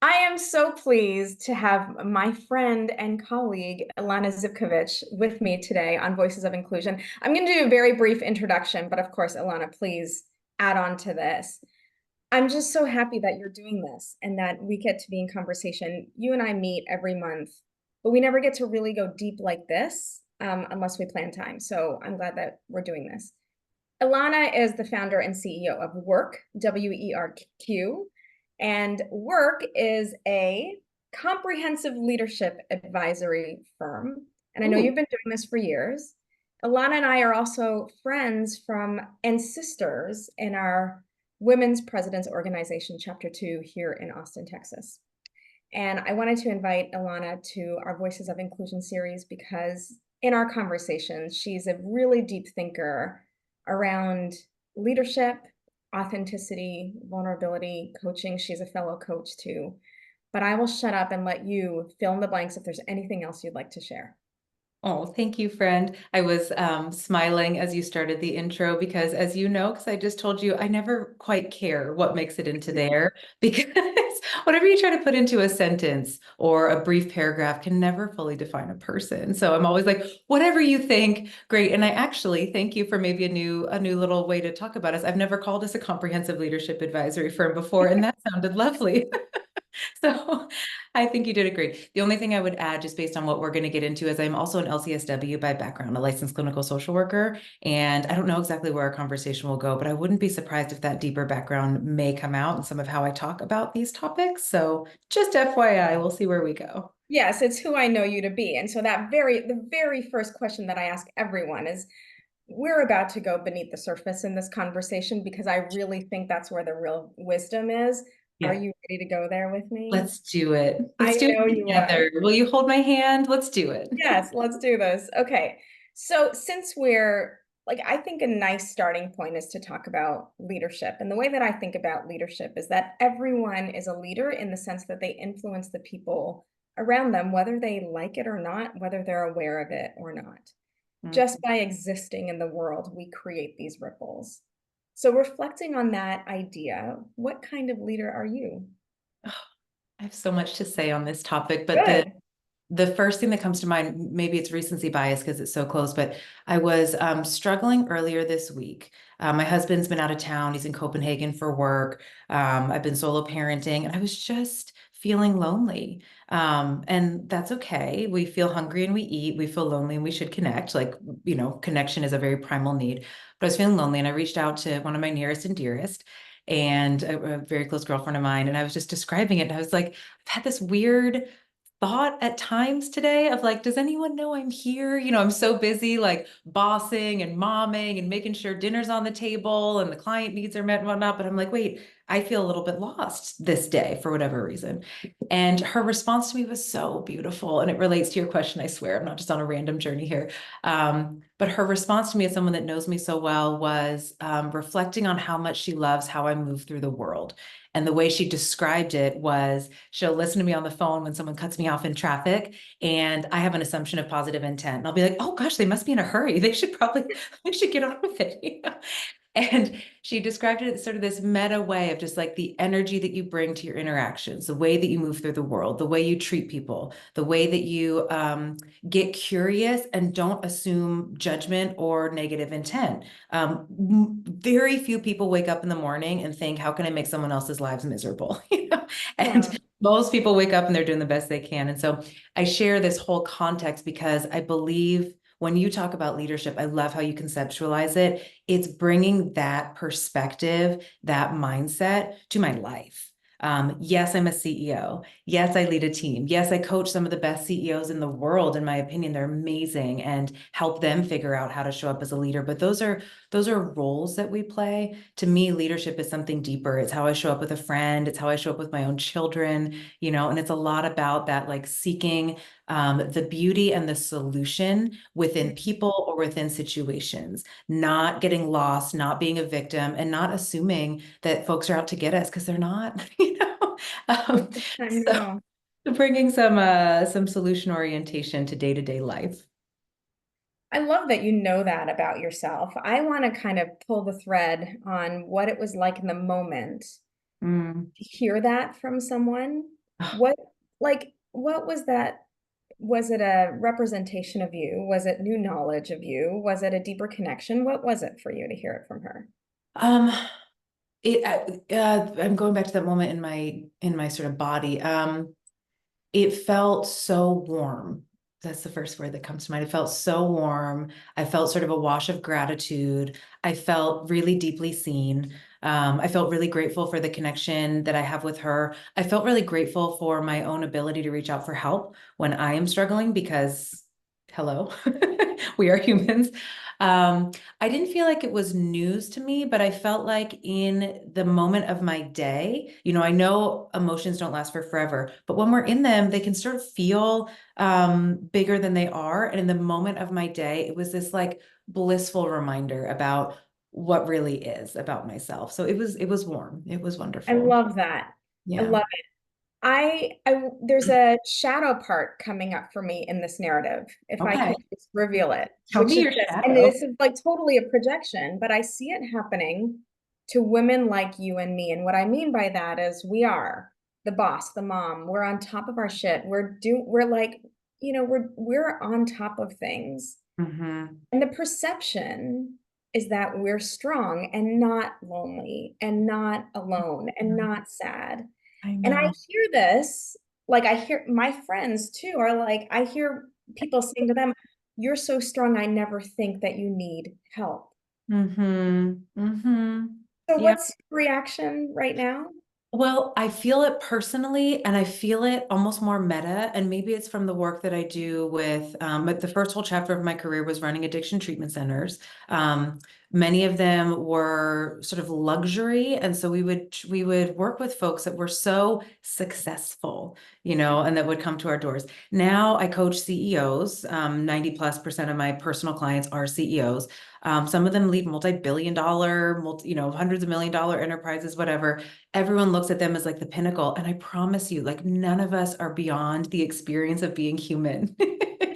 I am so pleased to have my friend and colleague, Ilana Zivkovich, with me today on Voices of Inclusion. I'm going to do a very brief introduction, but of course, Ilana, please add on to this. I'm just so happy that you're doing this and that we get to be in conversation. You and I meet every month, but we never get to really go deep like this unless we plan time. So I'm glad that we're doing this. Ilana is the founder and CEO of Work, WERQ, and Work is a comprehensive leadership advisory firm. And I know Ooh, you've been doing this for years. Ilana and I are also friends from and sisters in our Women's Presidents Organization, Chapter 2, here in Austin, Texas. And I wanted to invite Ilana to our Voices of Inclusion series because in our conversations, she's a really deep thinker around leadership, authenticity, vulnerability, coaching. She's a fellow coach too. But I will shut up and let you fill in the blanks if there's anything else you'd like to share. oh, thank you, friend. I was smiling as you started the intro because, as you know, because I just told you, I never quite care what makes it into there because whatever you try to put into a sentence or a brief paragraph can never fully define a person. So I'm always like, whatever you think, great. And I actually thank you for maybe a new little way to talk about us. I've never called us a comprehensive leadership advisory firm before, and that sounded lovely. So I think you did it great. The only thing I would add, just based on what we're going to get into, is I'm also an LCSW by background, a licensed clinical social worker. And I don't know exactly where our conversation will go, but I wouldn't be surprised if that deeper background may come out in some of how I talk about these topics. So just FYI, we'll see where we go. Yes, it's who I know you to be. And so the very first question that I ask everyone is, we're about to go beneath the surface in this conversation because I really think that's where the real wisdom is. Are Yeah, you ready to go there with me? let's do it. I Let's do know it you are. together. Will you hold my hand? Let's do it. Yes, let's do this. Okay. So since we're like, I think a nice starting point is to talk about leadership. And the way that I think about leadership is that everyone is a leader in the sense that they influence the people around them, whether they like it or not, whether they're aware of it or not. Just by existing in the world, we create these ripples. So reflecting on that idea, what kind of leader are you? I have so much to say on this topic, but the Good. the first thing that comes to mind, maybe it's recency bias because it's so close, but I was struggling earlier this week. My husband's been out of town. He's in Copenhagen for work. I've been solo parenting, and I was just feeling lonely. And that's okay. We feel hungry and we eat. We feel lonely and we should connect. Like, connection is a very primal need. But I was feeling lonely, and I reached out to one of my nearest and dearest and a very close girlfriend of mine. And I was just describing it. And I was like, I've had this weird thought at times today of like, does anyone know I'm here? I'm so busy like bossing and momming and making sure dinner's on the table and the client needs are met and whatnot. But I'm like, wait, I feel a little bit lost this day for whatever reason. And her response to me was so beautiful. And it relates to your question, I swear. I'm not just on a random journey here. But her response to me as someone that knows me so well was reflecting on how much she loves how I move through the world. And the way she described it was she'll listen to me on the phone when someone cuts me off in traffic, and I have an assumption of positive intent. And I'll be like, oh gosh, they must be in a hurry. They should get on with it. And she described it as sort of this meta way of just like the energy that you bring to your interactions, the way that you move through the world, the way you treat people, the way that you get curious and don't assume judgment or negative intent. Very few people wake up in the morning and think, how can I make someone else's lives miserable? Yeah. And most people wake up and they're doing the best they can. And so I share this whole context because I believe when you talk about leadership, I love how you conceptualize it. It's bringing that perspective, that mindset to my life. Yes, I'm a CEO. Yes, I lead a team. Yes, I coach some of the best CEOs in the world. In my opinion, they're amazing and help them figure out how to show up as a leader. But those are roles that we play. To me, leadership is something deeper. It's how I show up with a friend. It's how I show up with my own children, and it's a lot about that, like seeking the beauty and the solution within people or within situations, not getting lost, not being a victim, and not assuming that folks are out to get us because they're not, Um, I so know. bringing some solution orientation to day-to-day life. I love that you know that about yourself. I want to kind of pull the thread on what it was like in the moment Mm, to hear that from someone. What, what was that? Was it a representation of you? Was it new knowledge of you? Was it a deeper connection? What was it for you to hear it from her? Um, I'm going back to that moment in my sort of body. It felt so warm. That's the first word that comes to mind. It felt so warm. I felt sort of a wash of gratitude. I felt really deeply seen. I felt really grateful for the connection that I have with her. I felt really grateful for my own ability to reach out for help when I am struggling because, hello, we are humans. Um, I didn't feel like it was news to me, but I felt like in the moment of my day, I know emotions don't last for forever, but when we're in them, they can sort of feel bigger than they are. And in the moment of my day, it was this like blissful reminder about what really is about myself. So it was warm. It was I wonderful. love that. I Yeah. love there's a shadow part coming up for me in this narrative, if I Okay. could just reveal it, Tell which me is your this, and shadow. this is like totally a projection, but I see it happening to women like you and me. And what I mean by that is we are the boss, the mom, we're on top of our shit. We're like, we're on top of things. Hmm. And the perception is that we're strong and not lonely and not alone and not sad. I And I know. hear this, like I hear my friends too are like, I hear people saying to them, "You're so strong, I never think that you need help." Hmm. Hmm. So Yeah. what's your reaction right now? Well, I feel it personally, and I feel it almost more meta. And maybe it's from the work that I do with, but the first whole chapter of my career was running addiction treatment centers. Um, Many of them were sort of luxury, and so we would work with folks that were so successful, and that would come to our doors. Now I coach CEOs. 90+% of my personal clients are CEOs. Some of them lead multi-billion dollar, hundreds of million dollar enterprises, whatever. Everyone looks at them as like the pinnacle. And I promise you, like none of us are beyond the experience of being human.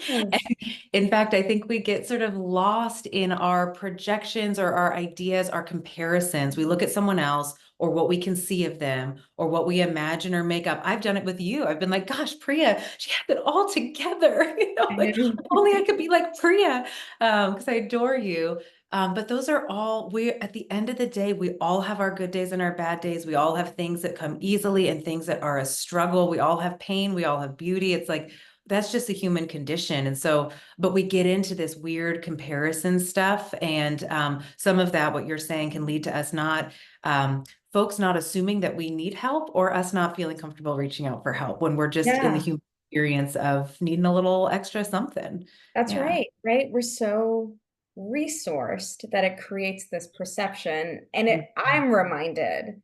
Hmm. And in fact, I think we get sort of lost in our projections or our ideas, our comparisons. We look at someone else or what we can see of them or what we imagine or make up. I've done it with you. I've been like, gosh, Priya, she has it all together. I Like know. only I could be like Priya, because I adore you. But those are all, we at the end of the day, we all have our good days and our bad days. We all have things that come easily and things that are a struggle. We all have pain. We all have beauty. It's like, that's just a human condition. And so, but we get into this weird comparison stuff. And some of that, what you're saying, can lead to us um, folks not assuming that we need help or us not feeling comfortable reaching out for help when we're just in the Yeah, human experience of needing a little extra something. that's Yeah. right, right? We're so resourced that it creates this perception. And I'm reminded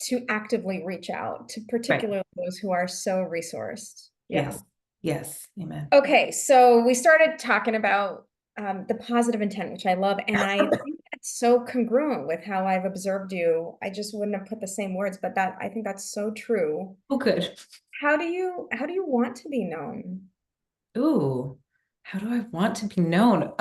to actively reach out to Right. particularly those who are so resourced. Yeah. Yes. Yes. Amen. Okay, so we started talking about the positive intent, which I love, and I think that's so congruent with how I've observed you. I just wouldn't have put the same words, but that I think that's so true. Oh, good. How do you want to be known? Ooh, how do I want to be known?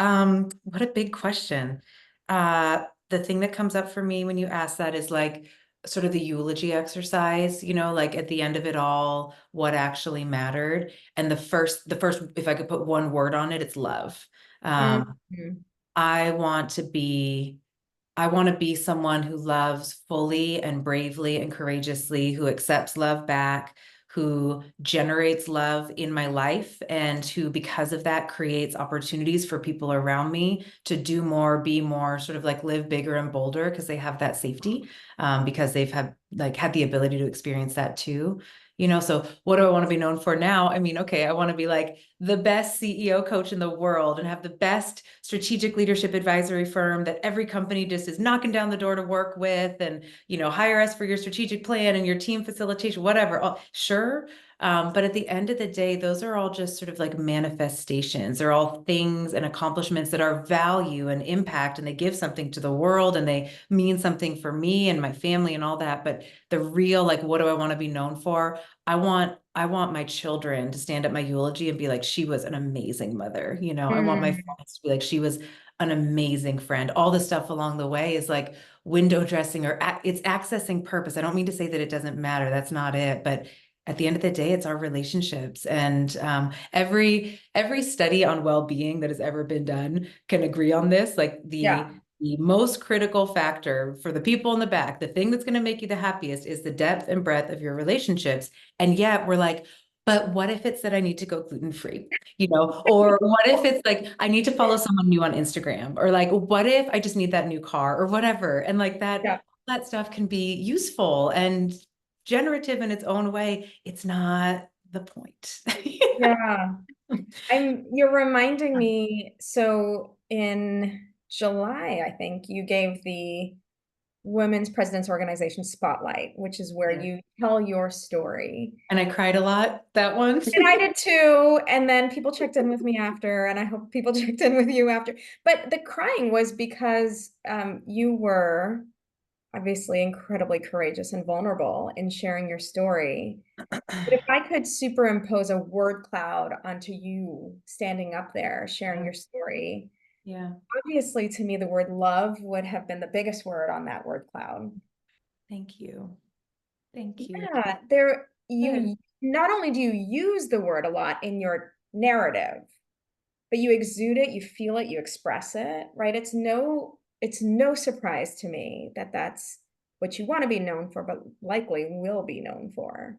What a big question. The thing that comes up for me when you ask that is like sort of the eulogy exercise, like at the end of it all, what actually mattered. And the first, if I could put one word on it, it's love. Um, Mhm. I want to be I want to be someone who loves fully and bravely and courageously, who accepts love back, who generates love in my life, and who, because of that, creates opportunities for people around me to do more, be more, sort of like live bigger and bolder because they have that safety, because they've had the ability to experience that too. So what do I want to be known for now? I mean, okay, I want to be like the best CEO coach in the world and have the best strategic leadership advisory firm that every company just is knocking down the door to work with, and hire us for your strategic plan and your team facilitation, whatever. Sure. But at the end of the day, those are all just sort of like manifestations. They're all things and accomplishments that are value and impact, and they give something to the world and they mean something for me and my family and all that. But the real, like, what do I want to be known for? I want my children to stand at my eulogy and be like, she was an amazing mother. I want my Mm, friends to be like, she was an amazing friend. All the stuff along the way is like window dressing, or it's accessing purpose. I don't mean to say that it doesn't matter. That's not it. But at the end of the day, it's our relationships. And every study on well-being that has ever been done can agree on this. Like Yeah. the most critical factor for the people in the back, the thing that's going to make you the happiest is the depth and breadth of your relationships. And yet we're like, but what if it's that I need to go gluten-free, or what if it's like I need to follow someone new on Instagram, or like, what if I just need that new car or whatever? And like Yeah. that stuff can be useful and generative in its own way. It's not the point. Yeah. You're reminding me, so in July, I think you gave the Women's Presidents Organization Spotlight, which is where Yeah. you tell your story. And I cried a lot that one. And I did too. And then people checked in with me after, and I hope people checked in with you after. But the crying was because you were obviously incredibly courageous and vulnerable in sharing your story. But if I could superimpose a word cloud onto you standing up there sharing your story, Yeah. obviously to me the word love would have been the biggest word on that word cloud. Thank you. Thank you. Yeah, Good. you not only do you use the word a lot in your narrative, but you exude it, you feel it, you express it, right? It's no surprise to me that that's what you want to be known for, but likely will be known for.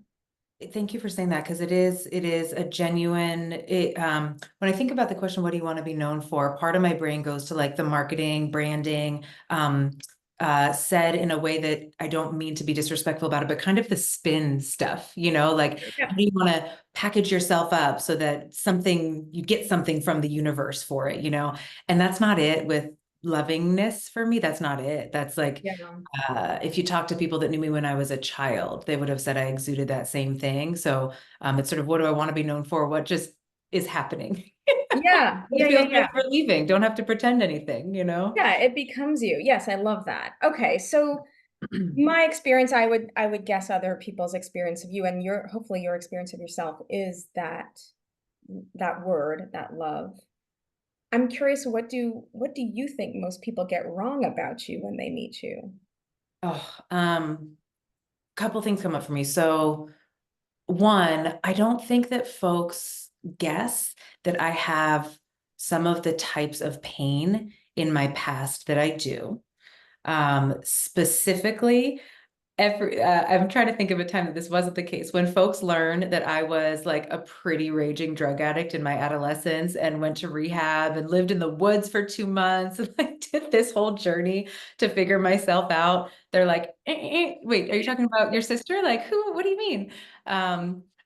Thank you for saying that, because it is a genuine when I think about the question, what do you want to be known for? Part of my brain goes to like the marketing, branding, said in a way that I don't mean to be disrespectful about it, but kind of the spin stuff, like how Yeah. do you want to package yourself up so that you get something from the universe for it, and that's not it with lovingness for me. That's not it. That's like Yeah. if you talk to people that knew me when I was a child, they would have said I exuded that same thing. So it's sort of, what do I want to be known for? What just is happening? Yeah. It Yeah. Yeah. feels good Yeah. for leaving. Don't have to pretend anything. Yeah. It becomes you. Yes, I love that. Okay. So my experience, I would guess other people's experience of you and hopefully your experience of yourself is that word, that love. I'm curious, what do you think most people get wrong about you when they meet you? Oh, couple things come up for me. So one, I don't think that folks guess that I have some of the types of pain in my past that I do. Specifically, I'm trying to think of a time that this wasn't the case. When folks learned that I was like a pretty raging drug addict in my adolescence and went to rehab and lived in the woods for 2 months and like did this whole journey to figure myself out, they're like, wait, are you talking about your sister? Like, who? What do you mean?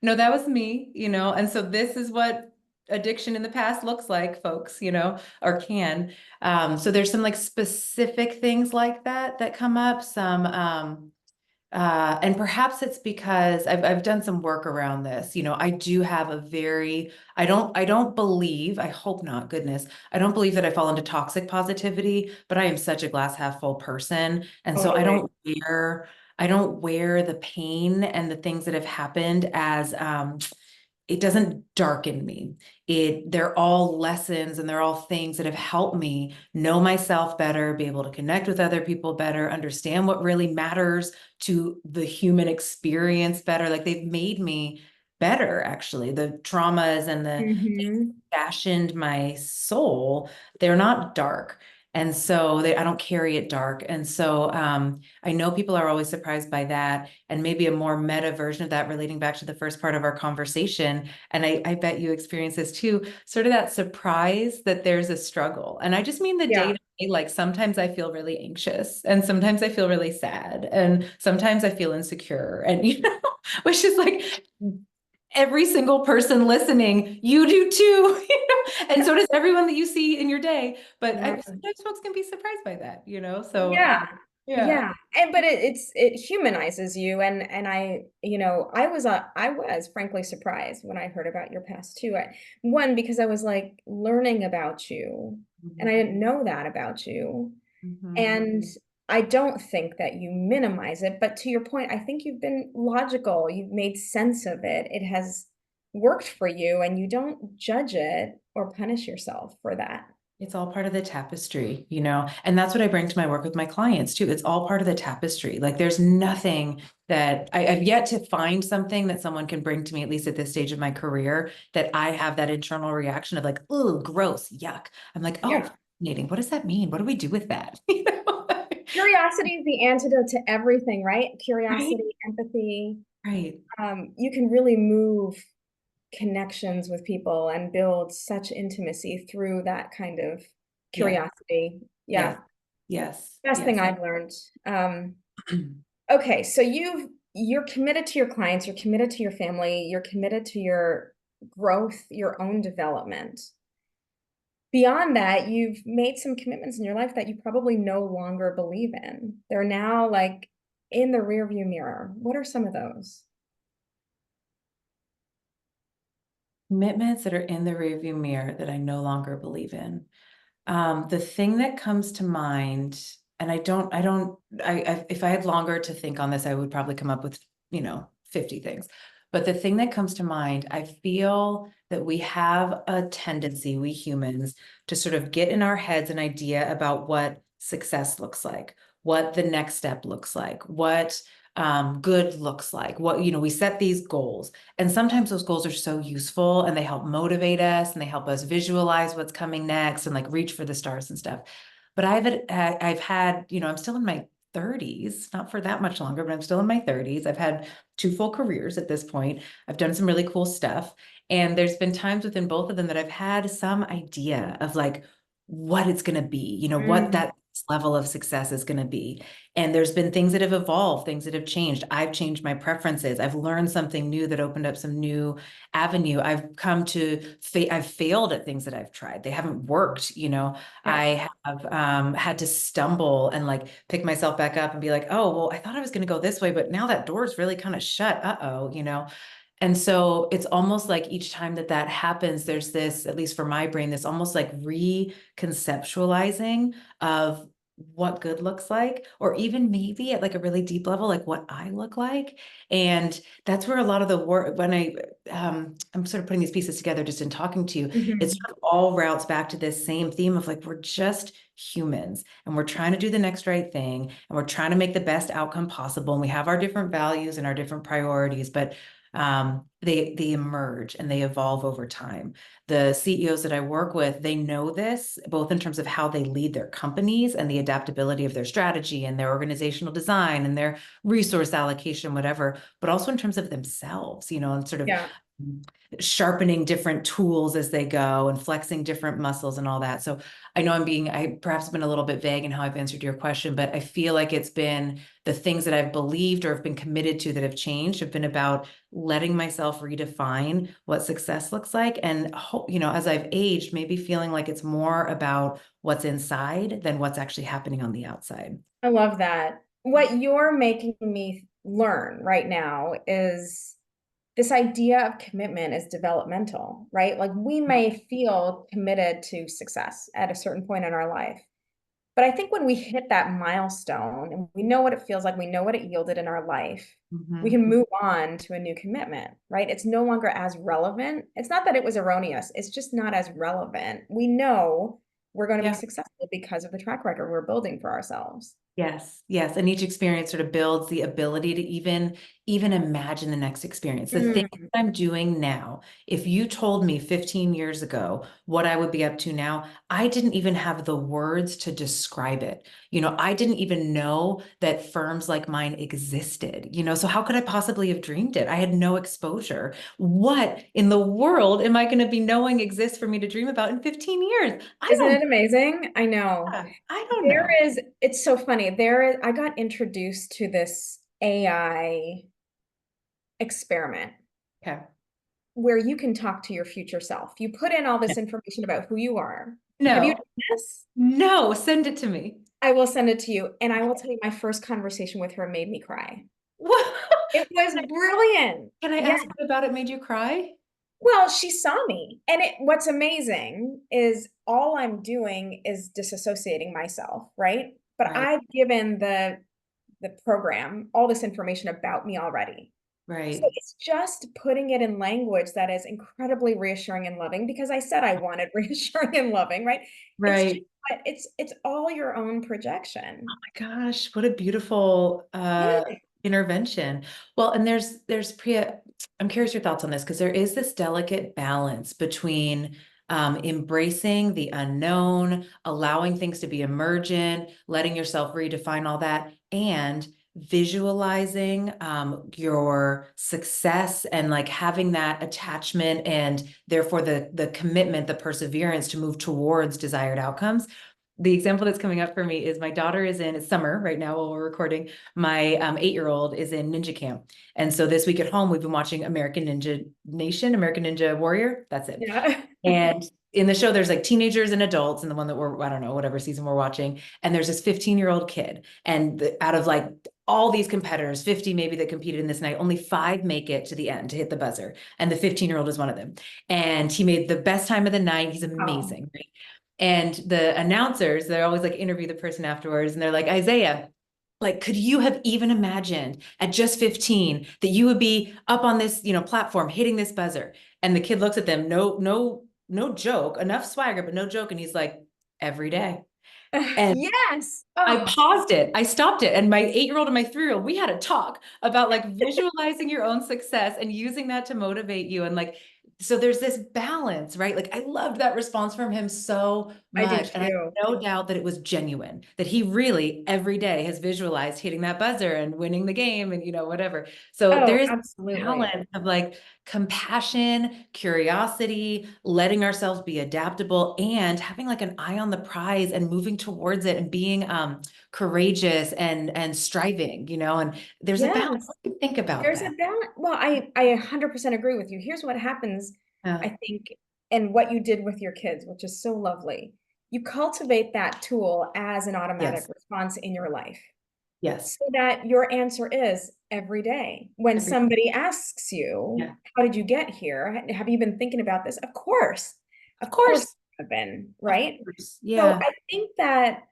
No, that was me, and so this is what addiction in the past looks like, folks, or can. So there's some like specific things like that come up, some and perhaps it's because I've done some work around this. I do have I don't believe, I hope not, goodness, I don't believe that I fall into toxic positivity, but I am such a glass half full person. And so I Totally. don't wear the pain and the things that have happened as it doesn't darken me. They're all lessons and they're all things that have helped me know myself better, be able to connect with other people better, understand what really matters to the human experience better. Like they've made me better, actually. The traumas and the Hmm. fashioned my soul, they're not dark. And so I don't carry it dark. And so I know people are always surprised by that, and maybe a more meta version of that relating back to the first part of our conversation. And I bet you experience this too, sort of that surprise that there's a struggle. And I just mean the day Yeah. to day, like sometimes I feel really anxious and sometimes I feel really sad and sometimes I feel insecure and, which is like, every single person listening, you do too, and so does everyone that you see in your day. But Yeah. sometimes folks can be surprised by that, so Yeah. yeah. Yeah. And but it humanizes you and I was frankly surprised when I heard about your past too. One, because I was like learning about you and I Mhm. didn't know that about you. Mhm. And I don't think that you minimize it, but to your point, I think you've been logical. You've made sense of it. It has worked for you and you don't judge it or punish yourself for that. It's all part of the tapestry, you know, and that's what I bring to my work with my clients too. It's all part of the tapestry. Like there's nothing that I've yet to find something that someone can bring to me, at least at this stage of my career, that I have that internal reaction of like, oh, gross, yuck. I'm like, oh, Yeah. fascinating. What does that mean? What do we do with that? You know? Curiosity is the antidote to everything, right? Right, Curiosity, empathy. right. You can really move connections with people and build such intimacy through that kind of Yeah, curiosity. yes, Yeah, yes, best thing yes. I've learned. Okay, so you're committed to your clients, you're committed to your family, you're committed to your growth, your own development. Beyond that, you've made some commitments in your life that you probably no longer believe in. They're now like in the rearview mirror. What are some of those? Commitments that are in the rearview mirror that I no longer believe in. The thing that comes to mind, and if I had longer to think on this, I would probably come up with, 50 things. But the thing that comes to mind, I feel that we have a tendency, we humans, to sort of get in our heads an idea about what success looks like, what the next step looks like, what good looks like, what, we set these goals. And sometimes those goals are so useful and they help motivate us and they help us visualize what's coming next and like reach for the stars and stuff. But I've had, I'm still in my 30s, not for that much longer, but I'm still in my 30s. I've had two full careers at this point. I've done some really cool stuff. And there's been times within both of them that I've had some idea of like what it's going to be, what Mm, that level of success is going to be. And there's been things that have evolved, things that have changed. I've changed my preferences. I've learned something new that opened up some new avenue. I've failed at things that I've tried. They haven't worked, yeah. I have had to stumble and like pick myself back up and be like, oh, well, I thought I was going to go this way, but now that door's really kind of shut. Uh-oh, And so it's almost like each time that that happens, there's this, at least for my brain, this almost like reconceptualizing of what good looks like, or even maybe at like a really deep level, like what I look like. And that's where a lot of the work, when I'm sort of putting these pieces together just in talking to you, it Mhm. sort of all routes back to this same theme of like, we're just humans and we're trying to do the next right thing and we're trying to make the best outcome possible. And we have our different values and our different priorities, but they emerge and they evolve over time. The CEOs that I work with, they know this both in terms of how they lead their companies and the adaptability of their strategy and their organizational design and their resource allocation, whatever, but also in terms of themselves, and sort of Yeah. sharpening different tools as they go and flexing different muscles and all that. So I know I perhaps been a little bit vague in how I've answered your question, but I feel like it's been the things that I've believed or have been committed to that have changed have been about letting myself redefine what success looks like. And, as I've aged, maybe feeling like it's more about what's inside than what's actually happening on the outside. I love that. What you're making me learn right now is this idea of commitment is developmental, right? Like we may feel committed to success at a certain point in our life. But I think when we hit that milestone and we know what it feels like, we know what it yielded in our life, we Mhm. can move on to a new commitment, right? It's no longer as relevant. It's not that it was erroneous, it's just not as relevant. We know we're going to be Yeah. successful because of the track record we're building for ourselves. Yes, yes. And each experience sort of builds the ability to even imagine the next experience. The thing Mm. that I'm doing now, if you told me 15 years ago what I would be up to now, I didn't even have the words to describe it. I didn't even know that firms like mine existed, so how could I possibly have dreamed it? I had no exposure. What in the world am I going to be knowing exists for me to dream about in 15 years? I Isn't don't, it amazing? I know. I don't know. It's so funny. I got introduced to this AI experiment Okay. where you can talk to your future self. You put in all this information about who you are. Have you No. done this? No, send it to me. I will send it to you. And I will tell you, my first conversation with her made me cry. What? It was brilliant. Can I Yeah. ask what about it made you cry? Well, she saw me. And what's amazing is all I'm doing is disassociating myself, right? But Right. I've given the program all this information about me already. So Right. it's just putting it in language that is incredibly reassuring and loving, because I said I wanted reassuring and loving, right? It's just, Right. but it's all your own projection. Gosh, what a beautiful Yeah. intervention. Well, and there's Priya, I'm curious your thoughts on this because there is this delicate balance between embracing the unknown, allowing things to be emergent, letting yourself redefine all that, and visualizing your success and like having that attachment and therefore the commitment, the perseverance to move towards desired outcomes. The example that's coming up for me is my daughter is in, it's summer right now while we're recording. My 8-year-old is in ninja camp. And so this week at home, we've been watching American Ninja Nation, American Ninja Warrior. That's it. Yeah. And in the show, there's like teenagers and adults, and the one that we're, I don't know, whatever season we're watching. And there's this 15-year-old kid. And out of like all these competitors, 50 maybe that competed in this night, only 5 make it to the end to hit the buzzer. And the 15-year-old is one of them. And he made the best time of the night. He's Oh, amazing, right? And the announcers, they're always like interview the person afterwards, and they're like, Isaiah, like, could you have even imagined at just 15 that you would be up on this, platform hitting this buzzer? And the kid looks at them, no joke, enough swagger, but no joke. And he's like, every day. And yes. I Oh, paused it. I stopped it. And my 8-year-old and my 3-year-old, we had a talk about like visualizing your own success and using that to motivate you. And like, so there's this balance, right? Like I loved that response from him so I do much. And I have too. no doubt that it was genuine, that he really every day has visualized hitting that buzzer and winning the game and, whatever. So there Oh, is absolutely. balance of like compassion, curiosity, letting ourselves be adaptable and having like an eye on the prize and moving towards it and being courageous and striving, and there's a balance. Yes. What do you think about There's a that? balance. Well, I 100% agree with you. Here's what happens, Yeah. I think, and what you did with your kids, which is so lovely. You cultivate that tool as an automatic Yes. response in your life, Yes. so that your answer is every day. When Every, somebody asks you, yeah. how did you get here? Have you been thinking about this? Of course. Of Of course course. I've been, Of right? course. So Yeah. I think that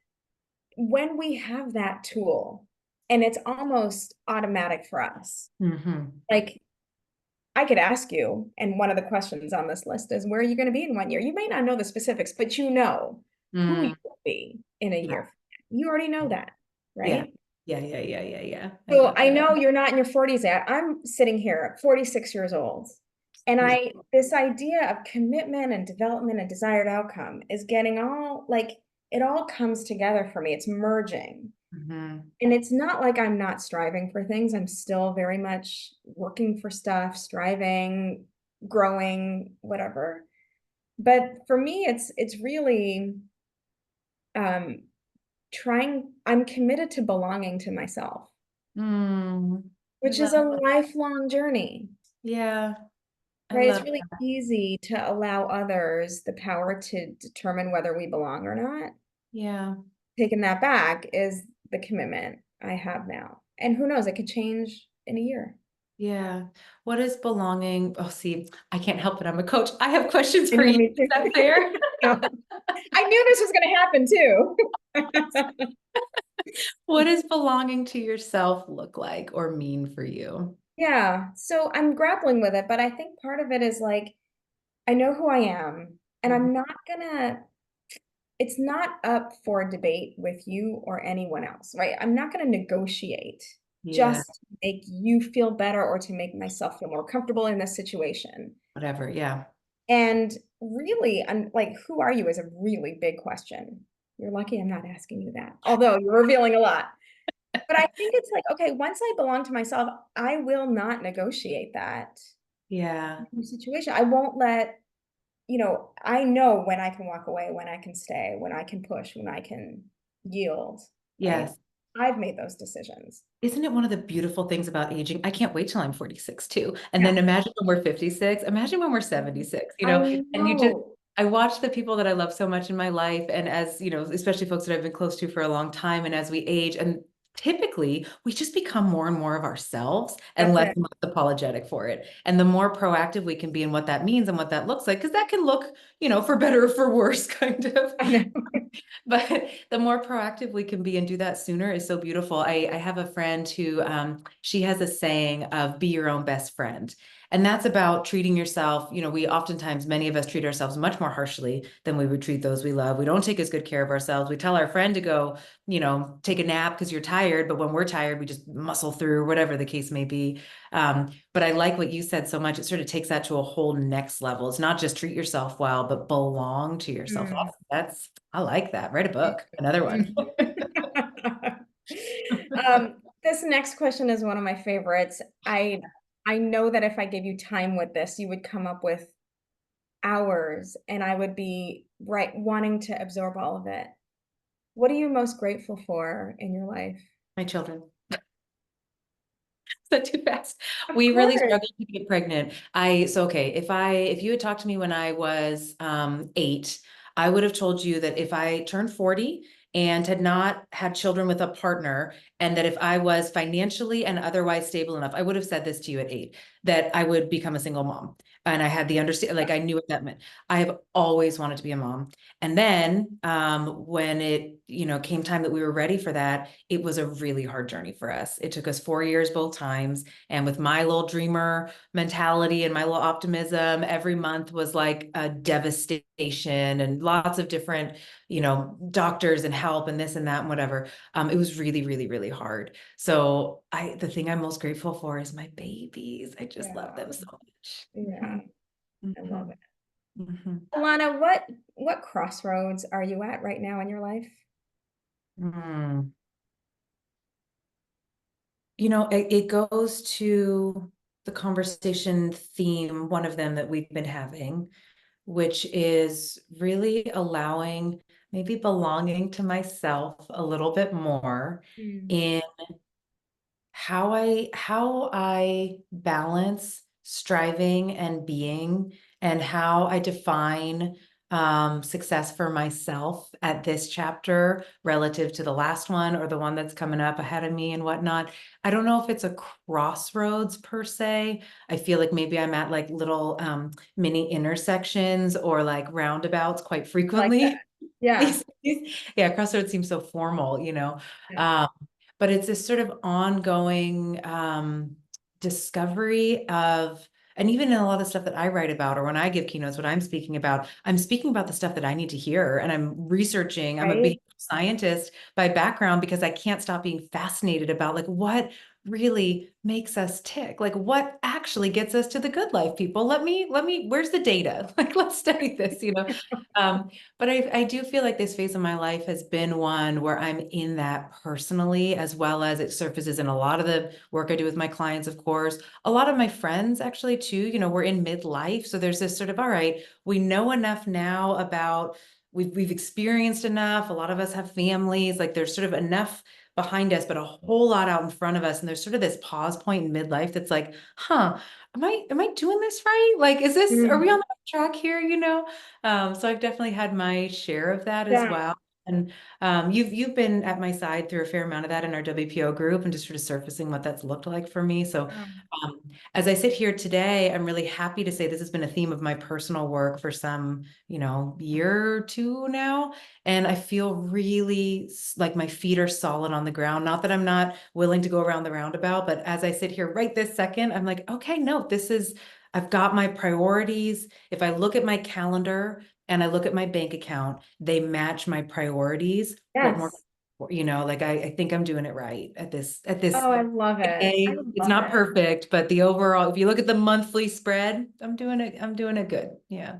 when we have that tool, and it's almost automatic for us, Hmm. like I could ask you, and one of the questions on this list is, where are you going to be in 1 year? You may not know the specifics, but you know who you Mm, will be in a yeah. year. You already know that, Yeah. right? Yeah. Yeah. Yeah. Yeah. Yeah. I So love I that. know you're not in your 40s yet. I'm sitting here at 46 years old. And this idea of commitment and development and desired outcome is getting all like, it all comes together for me. It's merging. Hmm. And it's not like I'm not striving for things. I'm still very much working for stuff, striving, growing, whatever. But for me, it's really um I'm committed to belonging to myself, I which is love a that. lifelong journey, Yeah. I right? It's love really that. easy to allow others the power to determine whether we belong or not. Yeah. Taking that back is the commitment I have now. And who knows, it could change in a year. Yeah. What is belonging? Oh, see, I can't help it. I'm a coach. I have questions I for know, you. me Is too. that fair? No. I knew this was going to happen too. What does belonging to yourself look like or mean for you? Yeah, so I'm grappling with it, but I think part of it is like, I know who I am, and Mhm. I'm not gonna, it's not up for debate with you or anyone else, right? I'm not gonna negotiate Yeah. just to make you feel better or to make myself feel more comfortable in this situation. Whatever. Yeah. And really, I'm like, who are you is a really big question. You're lucky I'm not asking you that, although you're revealing a lot. But I think it's like, okay, once I belong to myself, I will not negotiate that Yeah. situation. I won't let, I know when I can walk away, when I can stay, when I can push, when I can yield, right? Yes. I've made those decisions. Isn't it one of the beautiful things about aging? I can't wait till I'm 46 too. And then Yeah. imagine when we're 56, imagine when we're 76, I and you just, know. I watch the people that I love so much in my life. And as, especially folks that I've been close to for a long time. And as we age, and typically we just become more and more of ourselves and That's less it. and less apologetic for it. And the more proactive we can be in what that means and what that looks like, because that can look, for better or for worse, kind of. I know. But the more proactive we can be and do that sooner is so beautiful. I have a friend who she has a saying of be your own best friend. And that's about treating yourself. We oftentimes, many of us treat ourselves much more harshly than we would treat those we love. We don't take as good care of ourselves. We tell our friend to go, take a nap because you're tired. But when we're tired, we just muscle through, whatever the case may be. But I like what you said so much. It sort of takes that to a whole next level. It's not just treat yourself well, but belong to yourself. Mm. I like that. Write a book, another one. This next question is one of my favorites. I know that if I gave you time with this, you would come up with hours and I would be wanting to absorb all of it. What are you most grateful for in your life? My children. Is that too fast? Of We really course. struggled to get pregnant. Okay, if you had talked to me when I was 8, I would have told you that if I turned 40 and had not had children with a partner, and that if I was financially and otherwise stable enough, I would have said this to you at 8, that I would become a single mom. And I had the understand, like I knew what that meant. I have always wanted to be a mom. And then when it, came time that we were ready for that, it was a really hard journey for us. It took us 4 years both times. And with my little dreamer mentality and my little optimism, every month was like a devastation and lots of different, doctors and help and this and that and whatever. It was really, really, really hard. So the thing I'm most grateful for is my babies. I just love Yeah. them so much. Yeah. I love Mhm, it. mhm, Alana, what crossroads are you at right now in your life? mhm. It goes to the conversation theme, one of them that we've been having, which is really allowing, maybe belonging to myself a little bit more Mm. in how I balance striving and being, and how I define success for myself at this chapter relative to the last one or the one that's coming up ahead of me and whatnot. I don't know if it's a crossroads per se. I feel like maybe I'm at like little mini intersections or like roundabouts quite I like that. frequently Yeah. these days. Yeah, crossroads seems so formal, Yeah. Um, but it's this sort of ongoing discovery of, and even in a lot of stuff that I write about, or when I give keynotes, what I'm speaking about the stuff that I need to hear, and I'm researching. I'm a Right? behavioral scientist by background because I can't stop being fascinated about like what really makes us tick, like what actually gets us to the good life, people. Where's the data? Like, let's study this, but I do feel like this phase of my life has been one where I'm in that personally, as well as it surfaces in a lot of the work I do with my clients, of course. A lot of my friends, actually, too, we're in midlife. So there's this sort of, all right, we know enough now about, we've experienced enough. A lot of us have families, like there's sort of enough behind us, but a whole lot out in front of us. And there's sort of this pause point in midlife that's like, huh, am I doing this right? Like, are we Mm. on the right track here, so I've definitely had my share of that as Yeah. well. And you've been at my side through a fair amount of that in our WPO group and just sort of surfacing what that's looked like for me. So um, as I sit here today, I'm really happy to say this has been a theme of my personal work for some, year or two now. And I feel really like my feet are solid on the ground. Not that I'm not willing to go around the roundabout, but as I sit here right this second, I'm like, okay, no, I've got my priorities. If I look at my calendar and I look at my bank account, they match my priorities. What more, Yes. like I think I'm doing it right at this Oh, I love it. I day. It's love not it. perfect, but the overall, if you look at the monthly spread, I'm doing it good. Yeah.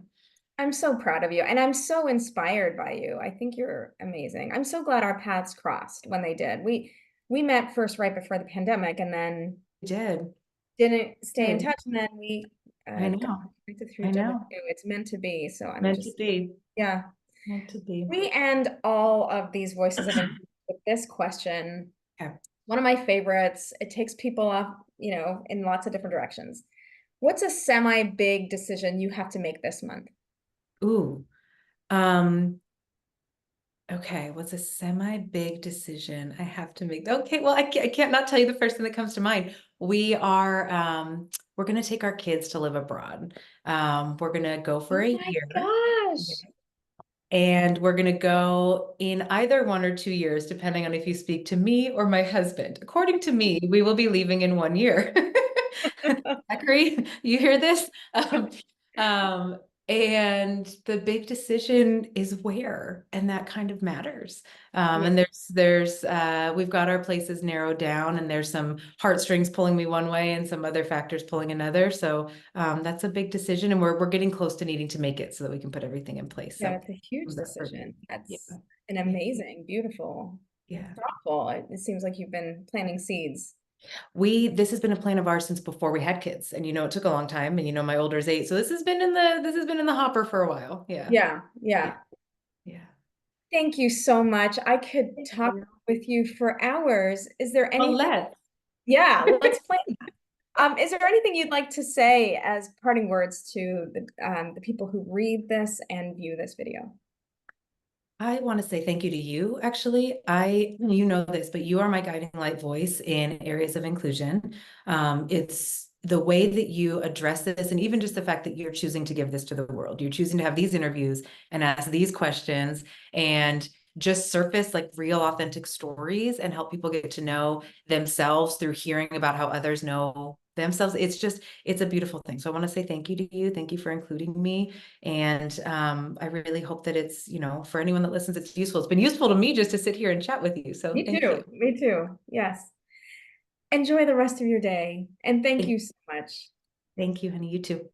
I'm so proud of you, and I'm so inspired by you. I think you're amazing. I'm so glad our paths crossed when they did. We met first right before the pandemic, and then I did. didn't stay in Good. touch, and then we I got know. connected through I know. W2. It's meant to be. So I'm Meant to just, be. yeah. Meant to be. We end all of these voices of influence with this question. Okay. One of my favorites. It takes people up, in lots of different directions. What's a semi big decision you have to make this month? Ooh. Um, Okay, what's a semi-big decision I have to make? Okay, well, I can't not tell you the first thing that comes to mind. We're gonna take our kids to live abroad. We're gonna go for Oh a my year. gosh. And we're going to go in either 1 or 2 years, depending on if you speak to me or my husband. According to me, we will be leaving in 1 year. Zachary, you hear this? Um, and the big decision is where, and that kind of matters. And Yeah, we've got our places narrowed down, and there's some heartstrings pulling me one way and some other factors pulling another. So that's a big decision, and we're getting close to needing to make it so that we can put everything in place. yeah, So it's a huge that for me. decision. Yeah. That's an Yeah. amazing, beautiful, Yeah. thoughtful. It seems like you've been planting seeds. This has been a plan of ours since before we had kids. And it took a long time. And my older is 8. So this has been in the hopper for a while. Yeah. Yeah, Yeah. yeah. Yeah. Thank you so much. I could Thank talk you. with you for hours. Is there Well, anything? let's. Yeah, let's plan that. Is there anything you'd like to say as parting words to the people who read this and view this video? I want to say thank you to you, actually. You know this, but you are my guiding light voice in areas of inclusion. It's the way that you address this, and even just the fact that you're choosing to give this to the world. You're choosing to have these interviews and ask these questions and just surface like real, authentic stories and help people get to know themselves through hearing about how others know themselves. It's a beautiful thing. So I want to say thank you to you. Thank you for including me. And I really hope that it's, for anyone that listens, it's useful. It's been useful to me just to sit here and chat with you. So Me thank you. too. Me too. Yes. Enjoy the rest of your day. And thank Thank, you so much. thank you, honey. You too.